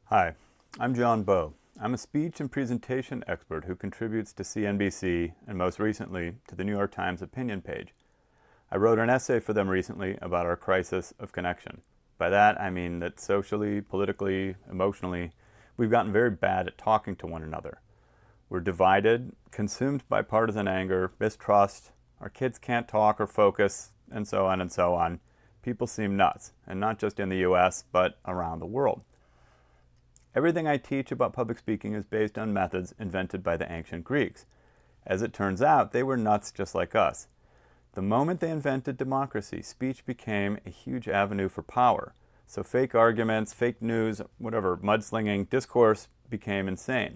Speaker 7: Hi, I'm John Bowe. I'm a speech and presentation expert who contributes to CNBC and most recently to the New York Times opinion page. I wrote an essay for them recently about our crisis of connection. By that, I mean that socially, politically, emotionally, we've gotten very bad at talking to one another. We're divided, consumed by partisan anger, mistrust, our kids can't talk or focus, and so on and so on. People seem nuts, and not just in the US, but around the world. Everything I teach about public speaking is based on methods invented by the ancient Greeks. As it turns out, they were nuts just like us. The moment they invented democracy, speech became a huge avenue for power. So fake arguments, fake news, whatever, mudslinging, discourse became insane.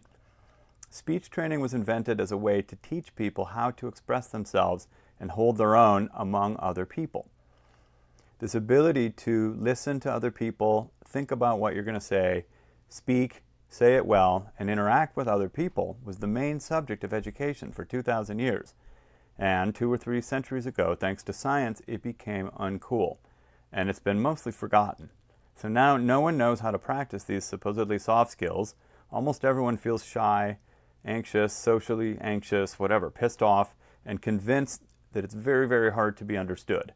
Speaker 7: Speech training was invented as a way to teach people how to express themselves and hold their own among other people. This ability to listen to other people, think about what you're going to say, speak, say it well, and interact with other people was the main subject of education for 2,000 years. And 2 or 3 centuries ago, thanks to science, it became uncool. And it's been mostly forgotten. So now no one knows how to practice these supposedly soft skills. Almost everyone feels shy, anxious, socially anxious, whatever, pissed off, and convinced that it's very, very hard to be understood.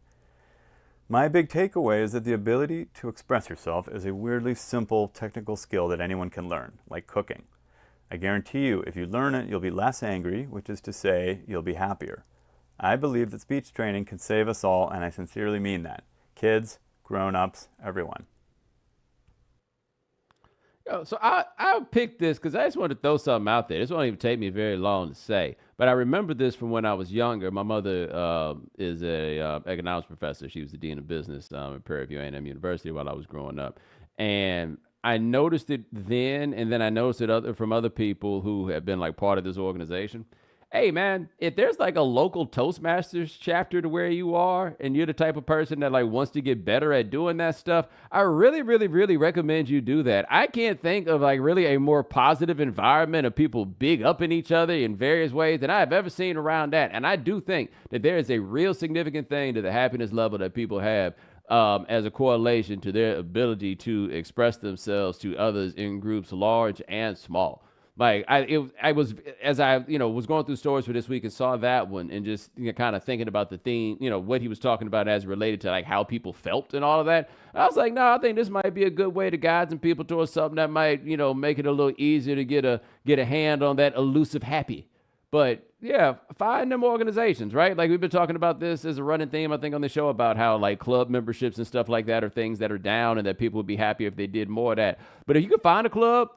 Speaker 7: My big takeaway is that the ability to express yourself is a weirdly simple technical skill that anyone can learn, like cooking. I guarantee you, if you learn it, you'll be less angry, which is to say, you'll be happier. I believe that speech training can save us all, and I sincerely mean that. Kids, grown-ups, everyone.
Speaker 1: So I picked this because I just wanted to throw something out there. This won't even take me very long to say, but I remember this from when I was younger. My mother is a economics professor. She was the dean of business at Prairie View A&M University while I was growing up, and I noticed it then, and then I noticed it from other people who have been like part of this organization. Hey man, if there's like a local Toastmasters chapter to where you are and you're the type of person that like wants to get better at doing that stuff, I really, really, really recommend you do that. I can't think of like really a more positive environment of people big upping each other in various ways than I've ever seen around that. And I do think that there is a real significant thing to the happiness level that people have as a correlation to their ability to express themselves to others in groups large and small. Like I was going through stories for this week and saw that one and just kind of thinking about the theme, what he was talking about as related to like how people felt and all of that. I was like, no, I think this might be a good way to guide some people towards something that might, make it a little easier to get a hand on that elusive happy. But Yeah, find them organizations, right? Like we've been talking about this as a running theme, I think, on the show about how like club memberships and stuff like that are things that are down and that people would be happy if they did more of that. But if you could find a club,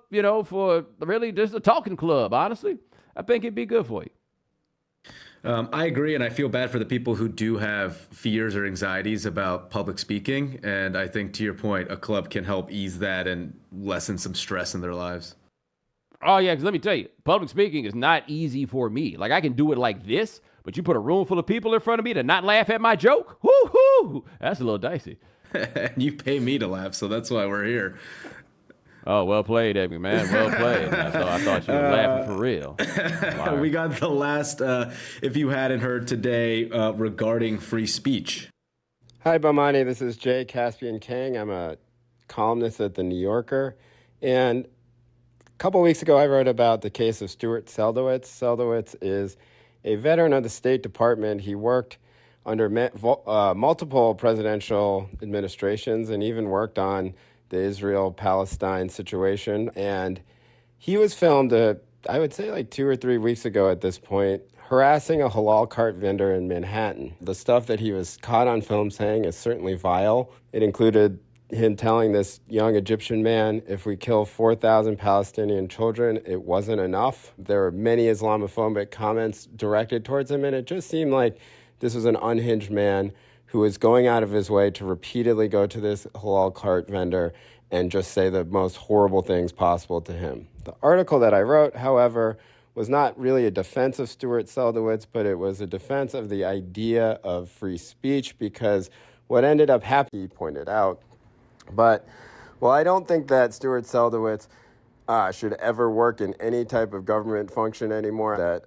Speaker 1: for really just a talking club, honestly, I think it'd be good for you.
Speaker 2: I agree, and I feel bad for the people who do have fears or anxieties about public speaking. And I think, to your point, a club can help ease that and lessen some stress in their lives.
Speaker 1: Oh, yeah, because let me tell you, public speaking is not easy for me. Like, I can do it like this, but you put a room full of people in front of me to not laugh at my joke? Woo-hoo! That's a little dicey.
Speaker 2: And you pay me to laugh, so that's why we're here.
Speaker 1: Oh, well played, Edgar, man. Well played. I thought you were laughing for real. Right.
Speaker 2: We got the last, if you hadn't heard today, regarding free speech.
Speaker 8: Hi, Bomani. This is Jay Caspian Kang. I'm a columnist at The New Yorker. And a couple weeks ago, I wrote about the case of Stuart Seldowitz. Seldowitz is a veteran of the State Department. He worked under multiple presidential administrations and even worked on the Israel-Palestine situation. And he was filmed, I would say like 2 or 3 weeks ago at this point, harassing a halal cart vendor in Manhattan. The stuff that he was caught on film saying is certainly vile. It included him telling this young Egyptian man, if we kill 4,000 Palestinian children, it wasn't enough. There were many Islamophobic comments directed towards him, and it just seemed like this was an unhinged man who was going out of his way to repeatedly go to this halal cart vendor and just say the most horrible things possible to him. The article that I wrote, however, was not really a defense of Stuart Seldowitz, but it was a defense of the idea of free speech, because what ended up happening, he pointed out. But, well, I don't think that Stuart Seldowitz should ever work in any type of government function anymore that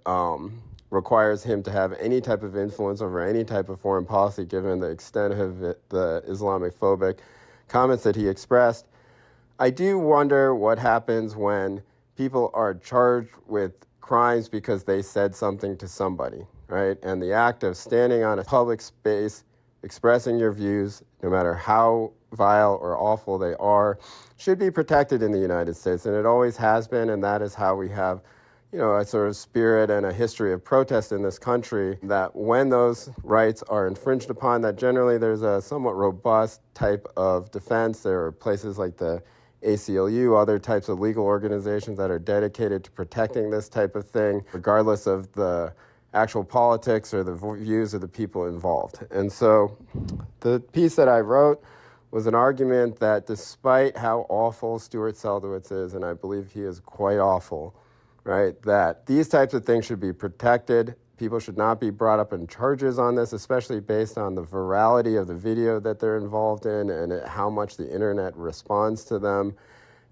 Speaker 8: requires him to have any type of influence over any type of foreign policy, given the extent of the Islamophobic comments that he expressed. I do wonder what happens when people are charged with crimes because they said something to somebody, right? And the act of standing on a public space, expressing your views, no matter how vile or awful they are, should be protected in the United States. And it always has been, and that is how we have a sort of spirit and a history of protest in this country, that when those rights are infringed upon, that generally there's a somewhat robust type of defense. There are places like the ACLU, other types of legal organizations that are dedicated to protecting this type of thing, regardless of the actual politics or the views of the people involved. And so the piece that I wrote was an argument that despite how awful Stuart Seldowitz is, and I believe he is quite awful, right, that these types of things should be protected. People should not be brought up in charges on this, especially based on the virality of the video that they're involved in and how much the internet responds to them.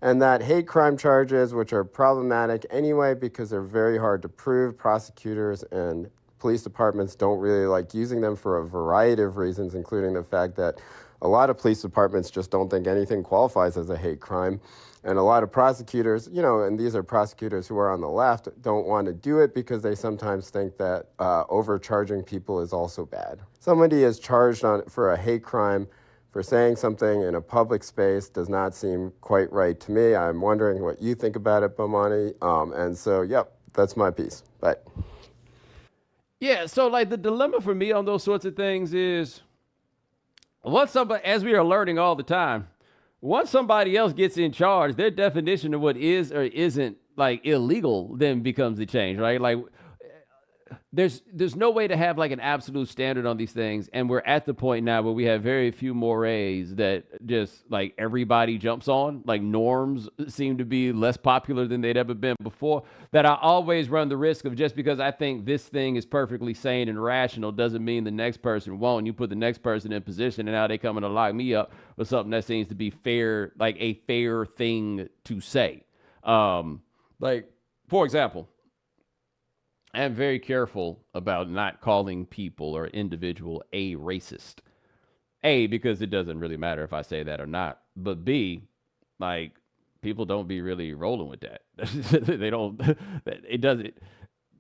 Speaker 8: And that hate crime charges, which are problematic anyway because they're very hard to prove, prosecutors and police departments don't really like using them for a variety of reasons, including the fact that a lot of police departments just don't think anything qualifies as a hate crime. And a lot of prosecutors, and these are prosecutors who are on the left, don't want to do it because they sometimes think that overcharging people is also bad. Somebody is charged for a hate crime for saying something in a public space does not seem quite right to me. I'm wondering what you think about it, Bomani. And so, yep, that's my piece. Bye.
Speaker 1: Yeah, so like the dilemma for me on those sorts of things is, once somebody, as we are learning all the time, once somebody else gets in charge, their definition of what is or isn't like illegal then becomes the change, right? Like there's no way to have like an absolute standard on these things. And we're at the point now where we have very few mores that just like everybody jumps on. Like norms seem to be less popular than they'd ever been before, that I always run the risk of, just because I think this thing is perfectly sane and rational doesn't mean the next person won't. You put the next person in position and now they coming to lock me up with something that seems to be fair, like a fair thing to say. Like, for example, I am very careful about not calling people or individual a racist. A, because it doesn't really matter if I say that or not. But B, like, people don't be really rolling with that.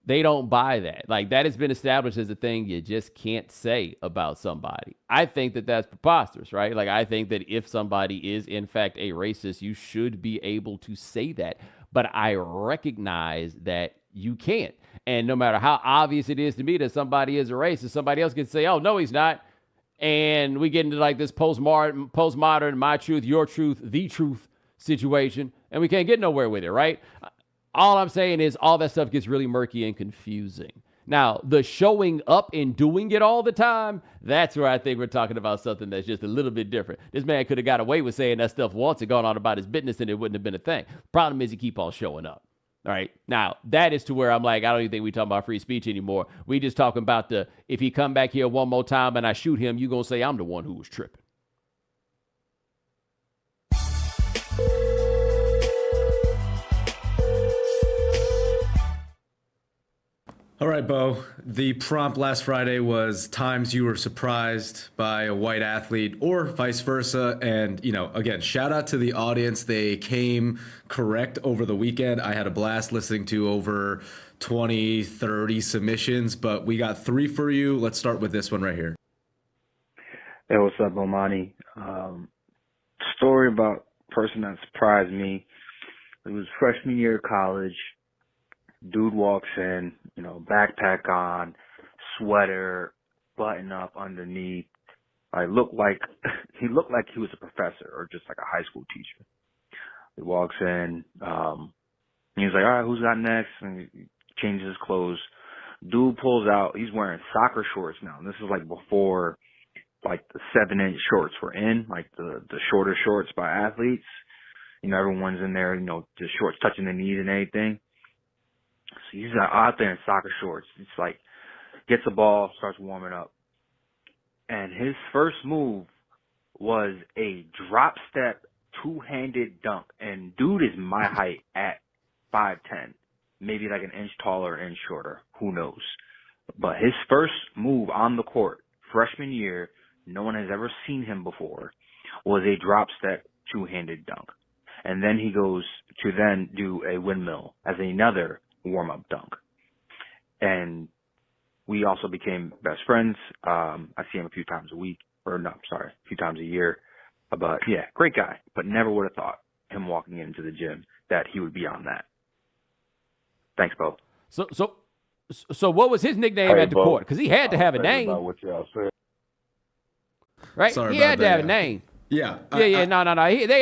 Speaker 1: They don't buy that. Like, that has been established as a thing you just can't say about somebody. I think that that's preposterous, right? Like, I think that if somebody is in fact a racist, you should be able to say that. But I recognize that you can't. And no matter how obvious it is to me that somebody is a racist, somebody else can say, oh, no, he's not. And we get into like this postmodern, my truth, your truth, the truth situation. And we can't get nowhere with it, right? All I'm saying is all that stuff gets really murky and confusing. Now, the showing up and doing it all the time, that's where I think we're talking about something that's just a little bit different. This man could have got away with saying that stuff once and gone on about his business and it wouldn't have been a thing. Problem is he keep on showing up. All right. Now, that is to where I'm like, I don't even think we talking about free speech anymore. We just talking about if he come back here one more time and I shoot him, you going to say I'm the one who was tripping.
Speaker 2: All right, Bo. The prompt last Friday was times you were surprised by a white athlete or vice versa. And, again, shout out to the audience. They came correct over the weekend. I had a blast listening to over 20, 30 submissions, but we got 3 for you. Let's start with this one right here.
Speaker 9: Hey, what's up, Bomani? Story about a person that surprised me. It was freshman year of college. Dude walks in, backpack on, sweater, button up underneath. He looked like he was a professor or just like a high school teacher. He walks in, he's like, all right, who's got next? And he changes his clothes. Dude pulls out, he's wearing soccer shorts now. And this is like before like the 7-inch shorts were in, like the shorter shorts by athletes. Everyone's in there, the shorts touching the knees and everything. So he's out there in soccer shorts. It's like, gets the ball, starts warming up. And his first move was a drop step, two-handed dunk. And dude is my height at 5'10", maybe like an inch taller, inch shorter. Who knows? But his first move on the court, freshman year, no one has ever seen him before, was a drop step, two-handed dunk. And then he goes to then do a windmill as another warm-up dunk. And we also became best friends. I see him a few times a few times a year. But yeah, great guy. But never would have thought him walking into the gym that he would be on that. Thanks, Bo.
Speaker 1: So what was his nickname at the court? Because he had to have a name.
Speaker 10: About what y'all said.
Speaker 1: Right? He had to have a name.
Speaker 2: Yeah.
Speaker 1: No. They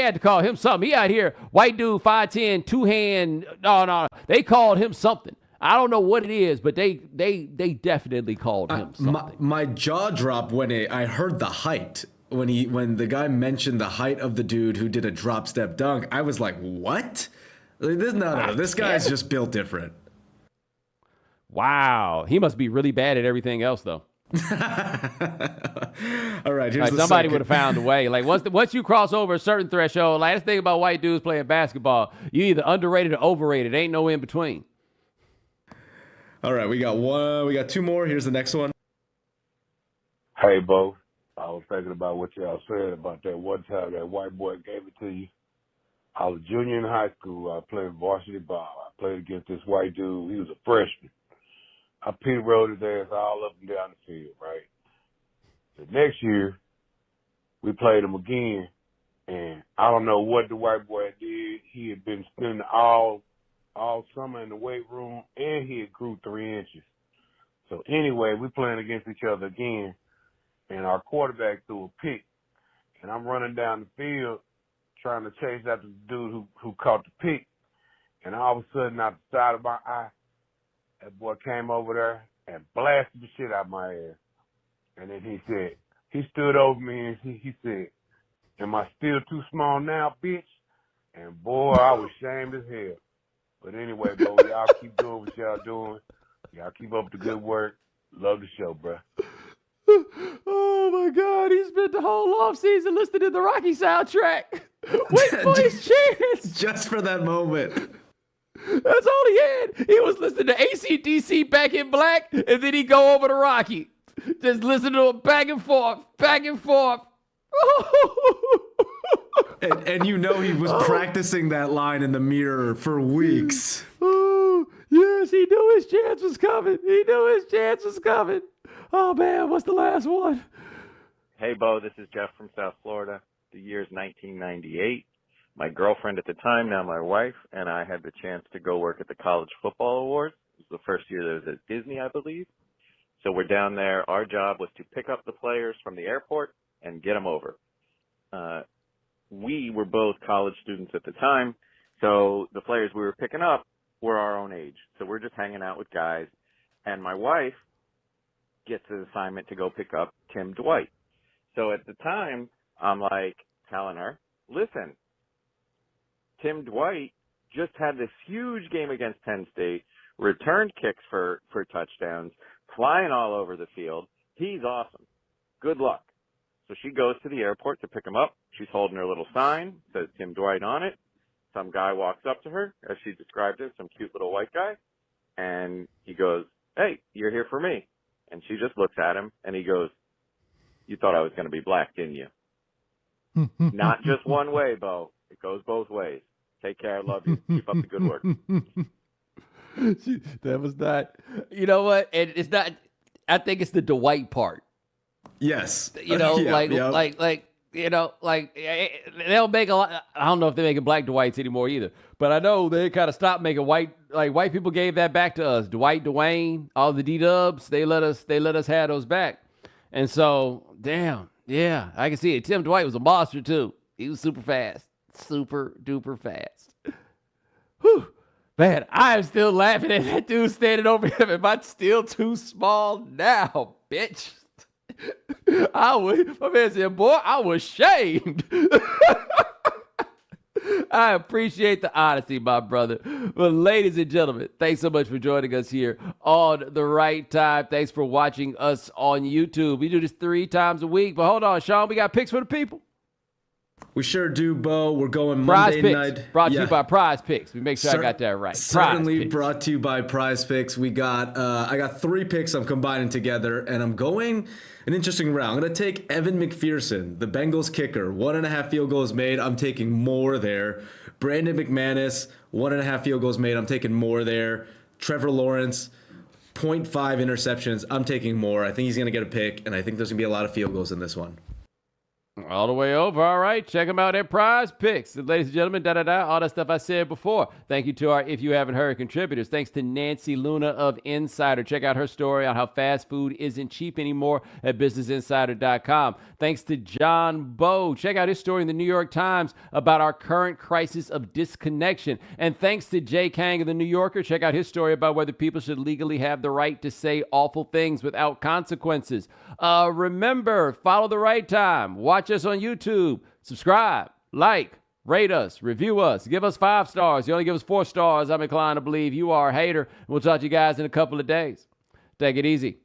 Speaker 1: had to call him something. He out here, white dude, 5'10", two-hand. No. They called him something. I don't know what it is, but they definitely called him something.
Speaker 2: My jaw dropped when I heard the height. When the guy mentioned the height of the dude who did a drop step dunk, I was like, what? This guy's just built different.
Speaker 1: Wow. He must be really bad at everything else, though.
Speaker 2: All right,
Speaker 1: somebody would have found a way. Like once you cross over a certain threshold, like that's the thing about white dudes playing basketball. You either underrated or overrated. Ain't no in between.
Speaker 2: All right, we got 2 more. Here's the next one.
Speaker 10: Hey, Bo. I was thinking about what y'all said about that one time that white boy gave it to you. I was a junior in high school. I played varsity ball. I played against this white dude. He was a freshman. I pit-rolled his ass all up and down the field, right? The next year, we played him again, and I don't know what the white boy did. He had been spending all summer in the weight room, and he had grew 3 inches. So anyway, we playing against each other again, and our quarterback threw a pick, and I'm running down the field trying to chase after the dude who caught the pick, and all of a sudden, out the side of my eye, that boy came over there and blasted the shit out of my ass. And then he stood over me and he said, am I still too small now, bitch? And boy, I was ashamed as hell. But anyway, bro, y'all keep doing what y'all doing. Y'all keep up the good work. Love the show, bro.
Speaker 1: Oh my God, he spent the whole offseason listening to the Rocky soundtrack. Wait for his chance.
Speaker 2: Just for that moment.
Speaker 1: That's all he had. He was listening to AC/DC Back in Black, and then he go over to Rocky. Just listen to him back and forth.
Speaker 2: and he was practicing that line in the mirror for weeks.
Speaker 1: Oh, yes, he knew his chance was coming. Oh, man, what's the last one?
Speaker 11: Hey, Bo, this is Jeff from South Florida. The year's 1998. My girlfriend at the time, now my wife, and I had the chance to go work at the College Football Awards It was the first year that was at Disney, I believe. So we're down there. Our job was to pick up the players from the airport and get them over. We were both college students at the time, so the players we were picking up were our own age. So we're just hanging out with guys, and my wife gets an assignment to go pick up Tim Dwight. So at the time, I'm like telling her, listen, Tim Dwight just had this huge game against Penn State, returned kicks for touchdowns, flying all over the field. He's awesome. Good luck. So she goes to the airport to pick him up. She's holding her little sign, says Tim Dwight on it. Some guy walks up to her, as she described it, some cute little white guy, and he goes, hey, you're here for me. And she just looks at him, and he goes, you thought I was going to be black, didn't you? Not just one way, Bo. It goes both ways. Take care. Love you. Keep up the good work.
Speaker 1: That was not, you know what? And it's not, I think it's the Dwight part.
Speaker 2: Yes.
Speaker 1: You know,
Speaker 2: Yeah,
Speaker 1: you know, like they'll make a lot. I don't know if they're making black Dwights anymore either, but I know they kind of stopped making white. Like white people gave that back to us. Dwight, Dwayne, all the D-dubs, they let us have those back. And so, damn, yeah, I can see it. Tim Dwight was a monster too. He was super fast, super duper fast. Whew. Man, I am still laughing at that dude standing over him. Am I still too small now, bitch? My man said, boy, I was shamed. I appreciate the honesty, my brother. But ladies and gentlemen, thanks so much for joining us here on The Right Time. Thanks for watching us on YouTube. We do this 3 times a week. But hold on, Sean, we got picks for the people.
Speaker 2: We sure do, Bo. We're going
Speaker 1: Prize
Speaker 2: Monday
Speaker 1: Picks.
Speaker 2: night.
Speaker 1: Brought to you by Prize Picks. We make sure I got that right.
Speaker 2: Certainly brought to you by Prize Picks. We got I got 3 picks I'm combining together, and I'm going an interesting route. I'm going to take Evan McPherson, the Bengals kicker. 1.5 field goals made. I'm taking more there. Brandon McManus, 1.5 field goals made. I'm taking more there. Trevor Lawrence, 0.5 interceptions. I'm taking more. I think he's going to get a pick, and I think there's going to be a lot of field goals in this one.
Speaker 1: All the way over. All right. Check them out at Prize Picks. And ladies and gentlemen, all that stuff I said before. Thank you to our If You Haven't Heard contributors. Thanks to Nancy Luna of Insider. Check out her story on how fast food isn't cheap anymore at businessinsider.com. Thanks to John Bowe. Check out his story in the New York Times about our current crisis of disconnection. And thanks to Jay Kang of the New Yorker. Check out his story about whether people should legally have the right to say awful things without consequences. Remember, follow The Right Time. Watch us on YouTube. Subscribe, like, rate us, review us, give us 5 stars. You only give us 4 stars, I'm inclined to believe you are a hater. We'll talk to you guys in a couple of days. Take it easy.